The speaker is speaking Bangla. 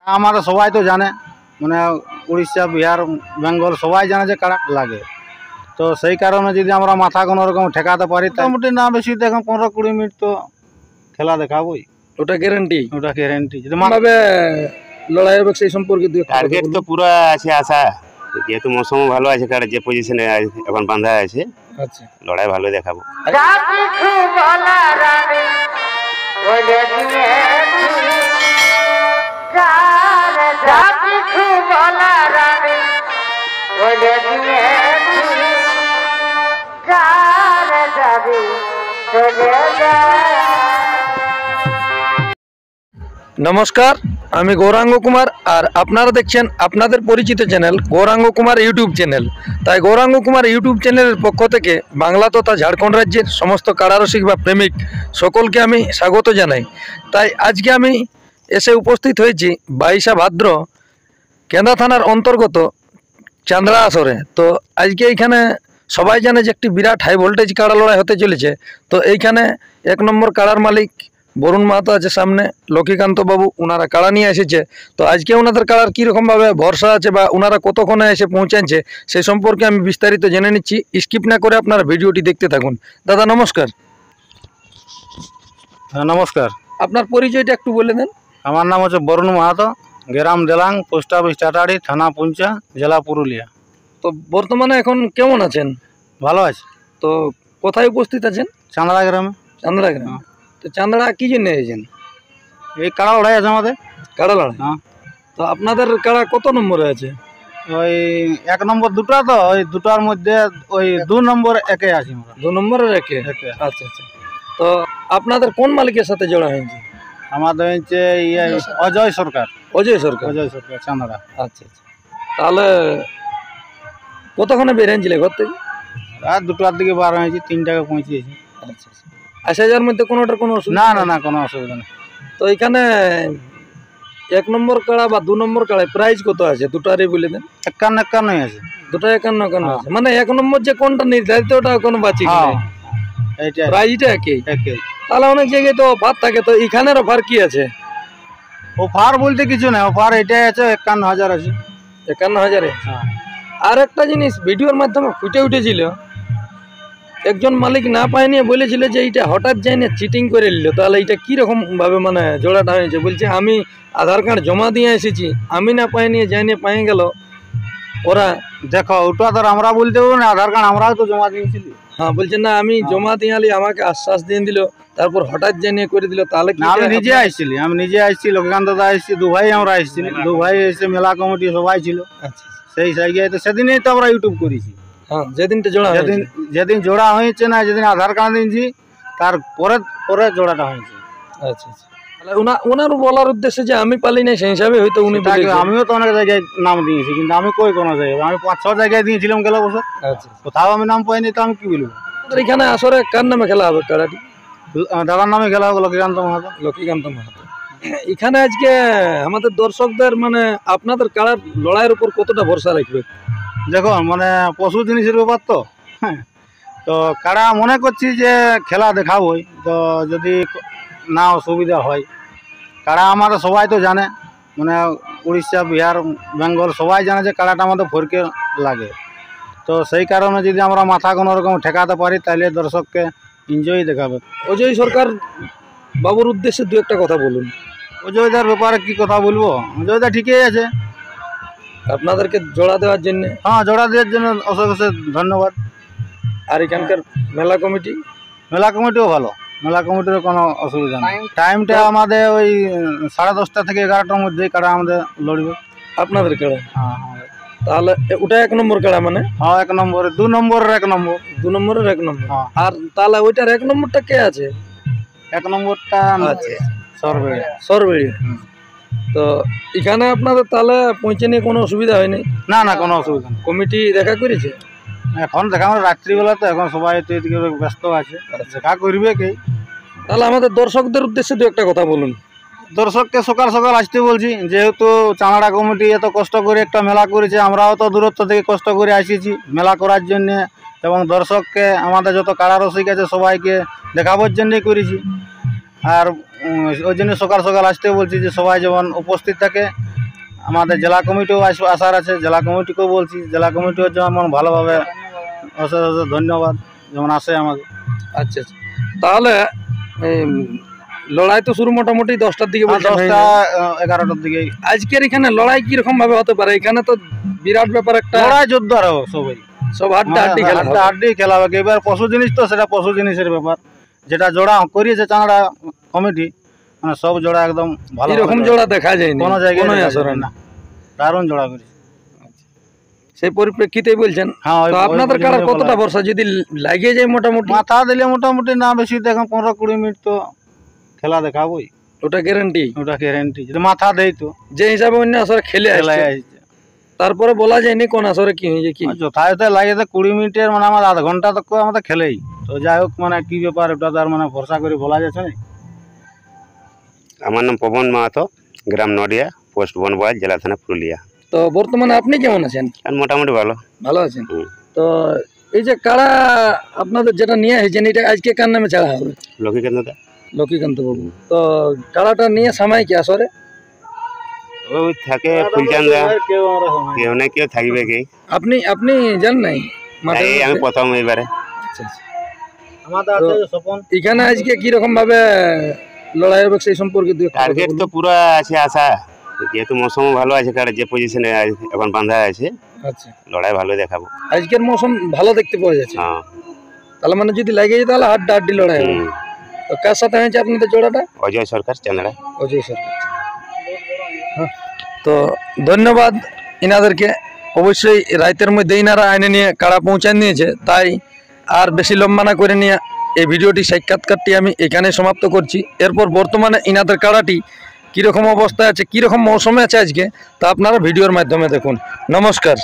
আমাদের সবাই তো জানে, মানে উড়িষ্যা, বিহার, বেঙ্গল সবাই জানে যে কাড়া লাগে। তো সেই কারণে যদি আমরা মাথা কোনো রকম ঠেকাতে পারি, মোটামুটি না বেশি দেখুন 15-20 মিনিট তো খেলা দেখাবোই। ওটা গ্যারান্টি? ওটা গ্যারান্টি। যদি লড়াই হবে সেই সম্পর্কে টার্গেট তো পুরো আছে আশা, যেহেতু মৌসুম ভালো আছে, কারণ যে পজিশনে এখন বাঁধা আছে। আচ্ছা, লড়াই ভালো দেখাবো। নমস্কার, আমি গৌরাঙ্গ কুমার, আর আপনারা দেখছেন আপনাদের পরিচিত channel Gauranga Kumar YouTube channel. তাই গৌরাঙ্গ কুমার ইউটিউব চ্যানেলের পক্ষ থেকে বাংলা তথা ঝাড়খণ্ড রাজ্যের সমস্ত কাড়ারসিক বা প্রেমিক সকলকে আমি স্বাগত জানাই। তাই আজকে আমি এসে উপস্থিত হয়েছি 22 ভাদ্র কেন্দা থানার অন্তর্গত চান্দড়া আসরে। তো আজকে এইখানে সবাই জানে যে একটি বিরাট হাই ভোল্টেজ কাড়া লড়াই হতে চলেছে। তো এইখানে 1 নম্বর কাড়ার মালিক বরুণ মাহাতো আছে, সামনে লক্ষ্মীকান্ত বাবু, ওনারা কাড়া নিয়ে এসেছে। তো আজকে ওনাদের কাড়ার কীরকমভাবে ভরসা আছে বা ওনারা কতক্ষণে এসে পৌঁছাচ্ছে সেই সম্পর্কে আমি বিস্তারিত জেনে নিচ্ছি। স্কিপ না করে আপনারা ভিডিওটি দেখতে থাকুন। দাদা নমস্কার। হ্যাঁ নমস্কার। আপনার পরিচয়টা একটু বলে দেন। আমার নাম হচ্ছে বরুণ মাহাতো, গ্রাম দেলাং, পোস্ট অফিস টাটাড়ি, থানা পুঞ্চা, জেলা পুরুলিয়া। তো বর্তমানে এখন কেমন আছেন? ভালো আছে। তো কোথায় উপস্থিত আছেন? চান্দড়া গ্রামে। চান্দড়া গ্রামে। তো চান্দড়া কী জন্য এসেছেন? এই কাড়া লড়াই আছে আমাদের। কাড়া লড়াই? হ্যাঁ। তো আপনাদের কাড়া কত নম্বরে আছে? ওই 1 নম্বর দুটো, তো ওই দুটার মধ্যে ওই 2 নম্বর একে আছি আমরা। 2 নম্বরের একে? আচ্ছা আচ্ছা। তো আপনাদের কোন মালিকের সাথে জোড়া হয়েছে? আমাদের হচ্ছে অজয় সরকার। অজয় সরকার? অজয় সরকার, চান্দড়া। আচ্ছা আচ্ছা। তাহলে কতক্ষণে বেরিয়েছিলে ঘর থেকে? রাত 2টার দিকে বার হয়েছি, 3টাকে পৌঁছেছি। আচ্ছা আচ্ছা। 80,000 মধ্যে কোনোটার কোনো অসুবিধা? না না না, কোনো অসুবিধা নেই। তো এখানে 1 নম্বর কাড়া বা 2 নম্বর কাড়ায় প্রাইস কত আছে দুটারই বলে দেন। 51 আছে। দুটো 51 আছে, মানে 1 নম্বর যে কোনটা নির্ধারিত ওটা কোনো বাঁচি নেই, প্রাইসটা একই। তাহলে অনেক জায়গায় তো অফার থাকে, তো এখানের অফার কি আছে? অফার বলতে কিছু নেই, অফার এটাই আছে, 51,000 আছে। 51,000? হ্যাঁ। আর একটা জিনিস ভিডিওর মাধ্যমে ফুটে উঠেছিল, একজন মালিক না পায় নিয়ে বলেছিল যে এইটা হঠাৎ যাই না চিটিং করে নিল। তাহলে এইটা কীরকম ভাবে মানে জোড়াটা হয়েছে? বলছে আমি আধার কার্ড জমা দিয়ে এসেছি, আমি না পাই নিয়ে যাই নিয়ে পাই গেল ওরা। দেখো ওটা তো আমরা বলতে পারবো না, আধার কার্ড আমরাও তো জমা দিয়েছিলি। হ্যাঁ, বলছে না আমি জমা দিয়ে আলি, আমাকে আশ্বাস দিয়ে দিল, তারপর হঠাৎ যাই নিয়ে করে দিল। তাহলে কি? আমি নিজে আসছিলি, লক্ষ্মীকান্ত দাদা আসছি, 2 ভাই আমরা আসছিলি, 2 ভাই এসে মেলা কমিটি সবাই ছিল। আচ্ছা। সেই জায়গায় তো সেদিনই তো আমরা ইউটিউব করেছি। হ্যাঁ, যেদিনটা জোড়া, যেদিন জোড়া হয়েছে না, যেদিন আধার কার্ড দিয়েছি তার পরে জোড়াটা হয়েছে। আচ্ছা আচ্ছা। তাহলে ওনার বলার উদ্দেশ্যে যে আমি পালি নাই সেই হিসাবে হয়তো উনি। আমিও তো অনেক জায়গায় নাম দিয়েছি, কিন্তু আমি কোনো জায়গায়, আমি 5-6 জায়গায় দিয়েছিলাম গেল বছর। আচ্ছা। কোথাও আমি নাম পাইনি, তো আমি কি বলবো? এখানে আসরে কার নামে খেলা হবে কাড়াটি? দাদার নামে খেলা হবে, লক্ষ্মীকান্ত মাহাতো। লক্ষ্মীকান্ত মাহাতো। এখানে আজকে আমাদের দর্শকদের মানে আপনাদের কাড়ার লড়াইয়ের উপর কতটা ভরসা রাখবে? দেখো মানে পশু জিনিসের ব্যাপার তো, হ্যাঁ, তো কাড়া মনে করছি যে খেলা দেখাবই। তো যদি না অসুবিধা হয়, কাড়া আমাদের সবাই তো জানে, মানে উড়িষ্যা, বিহার, বেঙ্গল সবাই জানে যে কাড়াটা আমাদের ফরকে লাগে। তো সেই কারণে যদি আমরা মাথা কোনো রকম ঠেকাতে পারি, তাহলে দর্শককে এনজয় দেখাবে। অজয় সরকার বাবুর উদ্দেশ্যে 2-1 কথা বলুন। অজয়দার ব্যাপারে কি কথা বলবো? অজয়দা ঠিকই আছে আপনাদেরকে জোড়া দেওয়ার জন্য। হ্যাঁ, জোড়া দেওয়ার জন্য অশেষ ধন্যবাদ। আর এখানকার মেলা কমিটিও ভালো, মেলা কমিটিরও কোনো অসুবিধা নেই। টাইমটা আমাদের ওই 10:30 থেকে 11টার মধ্যেই কাড়া আমাদের লড়বে। আপনাদের কাড়া? হ্যাঁ। তাহলে ওটা 1 নম্বর কাড়া মানে? হ্যাঁ, 1 নম্বর, 2 নম্বরের 1 নম্বর। 2 নম্বরের 1 নম্বর। আর তাহলে ওইটার 1 নম্বরটা কে আছে? 1 নম্বরটা আছে সরবেড়িয়া। তো এখানে আপনাদের তাহলে পৌঁছে নিয়ে কোনো অসুবিধা হয়নি? না না, কোনো অসুবিধা নেই। কমিটি দেখা করেছে? এখন দেখা রাত্রিবেলা, তো এখন সবাই তো এদিকে ব্যস্ত আছে, দেখা করবে কে। তাহলে আমাদের দর্শকদের উদ্দেশ্যে 2-1 কথা বলুন। দর্শককে সকাল সকাল আসতে বলছি, যেহেতু চাঁদড়া কমিটি এত কষ্ট করে একটা মেলা করেছে, আমরাও তো দূরত্ব থেকে কষ্ট করে আসিছি মেলা করার জন্যে, এবং দর্শককে আমাদের যত কাড়া রসিক আছে সবাইকে দেখাবার জন্যই করেছি। আর ওই জন্য সকাল সকাল আসতে বলছি যে সবাই যেমন উপস্থিত থাকে। আমাদের জেলা কমিটিও আসার আছে, জেলা কমিটিকেও বলছি, জেলা কমিটিও যেমন ভালোভাবে অশেষ অশেষ ধন্যবাদ যেমন আসে আমাকে। আচ্ছা আচ্ছা, তাহলে লড়াই তো শুরু মোটামুটি 10টার দিকে বলছেন, 10টা 11টার দিকে। আজকের এখানে লড়াই কিরকম ভাবে হতে পারে? এখানে তো বিরাট ব্যাপার, একটা লড়াই যোদ্ধার হোক, সবাই সব হাড্ডাহাড্ডি খেলা হবে। হাড্ডাহাড্ডি খেলা হবে। এবার পশু জিনিস তো, সেটা পশু জিনিসের ব্যাপার। যেটা জোড়া করিয়েছে চাঁদড়া কমিটি, মানে সব জোড়া একদম ভালো। এরকম জোড়া দেখা যায়নি কোনো জায়গায় কোনো দেখা আসরে যায় না, দারুণ জোড়া করেছে। সেই পরিপ্রেক্ষিতেই বলছেন। হ্যাঁ, তো আপনাদের কাড়ার কতটা ভরসা যদি লাগে যায়? মোটামুটি মাথা দিলে মোটামুটি না বেশি দেখুন 15-20 মিনিট তো খেলা দেখাবোই, ওটা গ্যারান্টি, ওটা গ্যারেন্টি। যদি মাথা দেই তো যে হিসাবে অন্য আসরে খেলে খেলায় আসছে, আসছে। তারপরে বলা যায়নি কোন আসরে কি হয়েছে কি। যথাযথ লাগে তো 20 মিনিটের, মানে আমার আধ ঘন্টা তক আমাদের খেলেই তো। যাই হোক, মানে কি ব্যাপার ওটা তার মানে ভরসা করে বলা যাচ্ছে না। আমার নাম পবন মাহাতো, গ্রাম নডিয়া, পোস্ট বনবয়াল, জেলা থানা পুরুলিয়া। তো বর্তমানে আপনি কেমন আছেন? আর মোটামুটি ভালো। ভালো আছেন। তো এই যে কাড়া আপনাদের যেটা নিয়ে এসেছেন, এটা আজকে কার নামে ছাড়া হবে? লক্ষ্মীকান্ত লক্ষ্মীকান্ত বাবু। তো কাড়াটা নিয়ে সময় কি আসরে? ওই থাকে ফুলচান্দা, কেউ না কেউ থাকবে কি। আপনি আপনি জান নাই মাঠে? এই আমি প্রথম এবারে। আচ্ছা আচ্ছা। আমাদের আছে স্বপন। এখানে আজকে কিরকম ভাবে লড়াই হবে সেই সম্পর্কে দুই একটা কথা টার্গেট তো বলুন। পুরো আছে আশা, যেহেতু মৌসুম ভালো আছে, কারণ যে পজিশনে এখন বাঁধা আছে, আচ্ছা, লড়াই ভালো দেখাবো। আজকের মৌসুম ভালো দেখতে পাওয়া যাচ্ছে। হ্যাঁ। তাহলে মানে যদি লাগে যায় তাহলে হাড্ডাহাড্ডি লড়াই হবে। হুম। তো কার সাথে হয়েছে আপনাদের জোড়াটা? অজয় সরকার, চান্দড়া। অজয় সরকার। হ্যাঁ। তো ধন্যবাদ ইনাদেরকে। অবশ্যই রাইতের মধ্যে ইনারা আইনে নিয়ে কাড়া পৌঁছায় নিয়েছে, তাই আর বেশি লম্বা না করে নিয়ে এই ভিডিওটি সাক্ষাৎকারটি আমি এখানে সমাপ্ত করছি। এরপর বর্তমানে ইনাদের কাড়াটি কীরকম অবস্থায় আছে, কীরকম মৌসুমে আছে আজকে, তা আপনারা ভিডিওর মাধ্যমে দেখুন। নমস্কার।